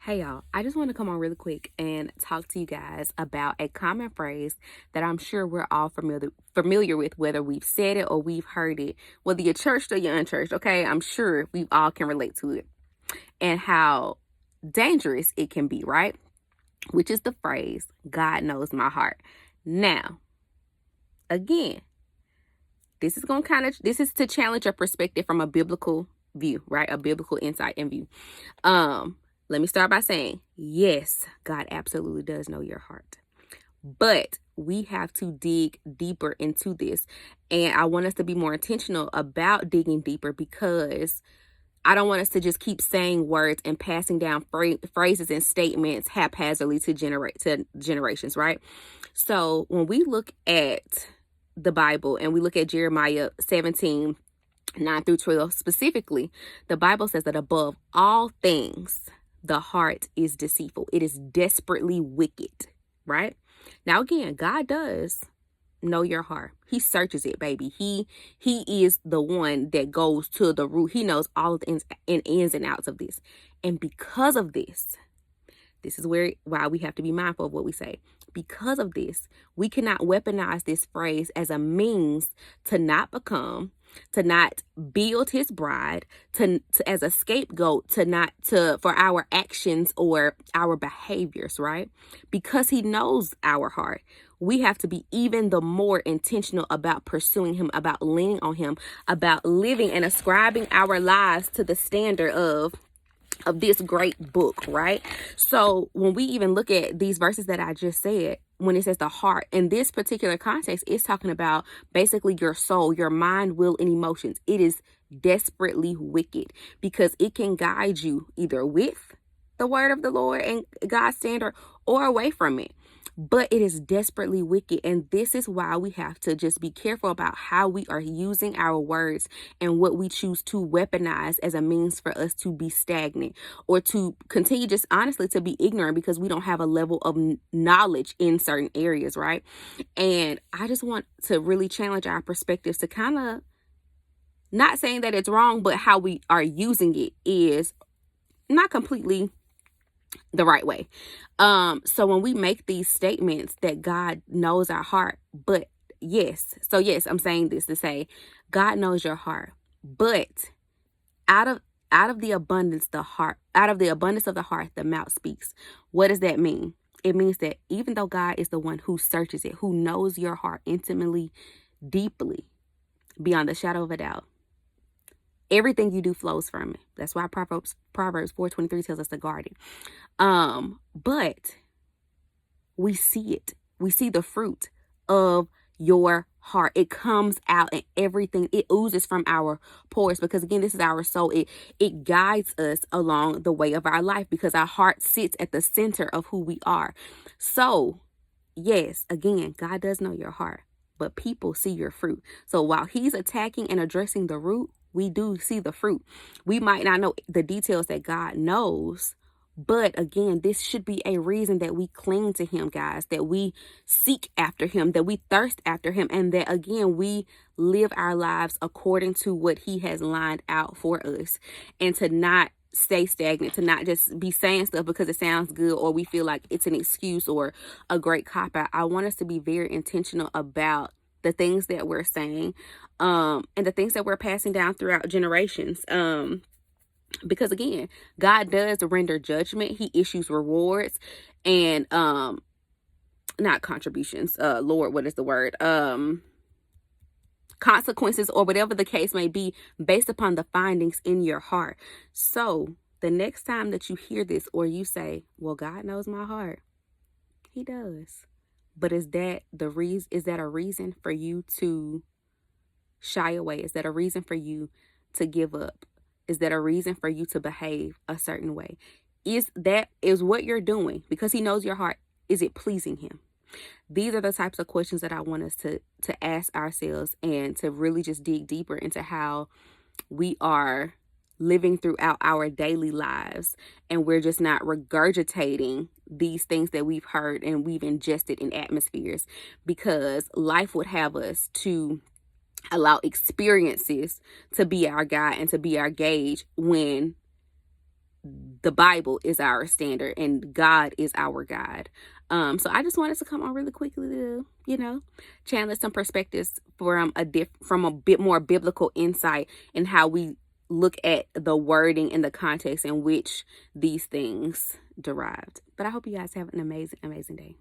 Hey y'all, I just want to come on really quick and talk to you guys about a common phrase that I'm sure we're all familiar with, whether we've said it or we've heard it, whether you're churched or you're unchurched, okay? I'm sure we all can relate to it and how dangerous it can be, right? Which is the phrase, God knows my heart. Now, again, this is to challenge your perspective from a biblical view, right? A biblical insight and view. Um, Let me start by saying, yes, God absolutely does know your heart. But we have to dig deeper into this. And I want us to be more intentional about digging deeper because I don't want us to just keep saying words and passing down phrases and statements haphazardly to generations, right? So when we look at the Bible and we look at Jeremiah 17, 9 through 12 specifically, the Bible says that above all things, the heart is deceitful. It is desperately wicked, right? Now, again, God does know your heart. He searches it, baby. He is the one that goes to the root. He knows all of the ins and outs of this. And because of this is why we have to be mindful of what we say. Because of this, we cannot weaponize this phrase as a means to not become, to not build his bride, to as a scapegoat, for our actions or our behaviors, right? Because he knows our heart. We have to be even the more intentional about pursuing him, about leaning on him, about living and ascribing our lives to the standard of this great book, right? So when we even look at these verses that I just said, when it says the heart, in this particular context, it's talking about basically your soul, your mind, will, and emotions. It is desperately wicked because it can guide you either with the word of the Lord and God's standard or away from it. But it is desperately wicked. And this is why we have to just be careful about how we are using our words and what we choose to weaponize as a means for us to be stagnant or to continue just honestly to be ignorant because we don't have a level of knowledge in certain areas, right? And I just want to really challenge our perspectives to kind of, not saying that it's wrong, but how we are using it is not completely the right way. So when we make these statements that God knows our heart, but yes, I'm saying this to say God knows your heart, but out of the abundance of the heart the mouth speaks. What does that mean? It means that even though God is the one who searches it, who knows your heart intimately, deeply, beyond the shadow of a doubt, everything you do flows from it. That's why Proverbs 4:23 tells us to guard it. But we see it. We see the fruit of your heart. It comes out and everything, it oozes from our pores because again, this is our soul. It guides us along the way of our life because our heart sits at the center of who we are. So yes, again, God does know your heart, but people see your fruit. So while he's attacking and addressing the root, we do see the fruit. We might not know the details that God knows, but again, this should be a reason that we cling to him, guys, that we seek after him, that we thirst after him, and that again, we live our lives according to what he has lined out for us, and to not stay stagnant, to not just be saying stuff because it sounds good or we feel like it's an excuse or a great cop out. I want us to be very intentional about the things that we're saying, and the things that we're passing down throughout generations. Because again, God does render judgment. He issues rewards and not contributions. Lord, what is the word? Consequences or whatever the case may be based upon the findings in your heart. So the next time that you hear this or you say, well, God knows my heart, he does. But is that a reason for you to shy away? Is that a reason for you to give up? Is that a reason for you to behave a certain way? Is what you're doing because he knows your heart? Is it pleasing him? These are the types of questions that I want us to ask ourselves and to really just dig deeper into how we are living throughout our daily lives, and we're just not regurgitating these things that we've heard and we've ingested in atmospheres, because life would have us to allow experiences to be our guide and to be our gauge when the Bible is our standard and God is our guide. So I just wanted to come on really quickly to, channel some perspectives from from a bit more biblical insight in how we look at the wording and the context in which these things derived. But I hope you guys have an amazing, amazing day.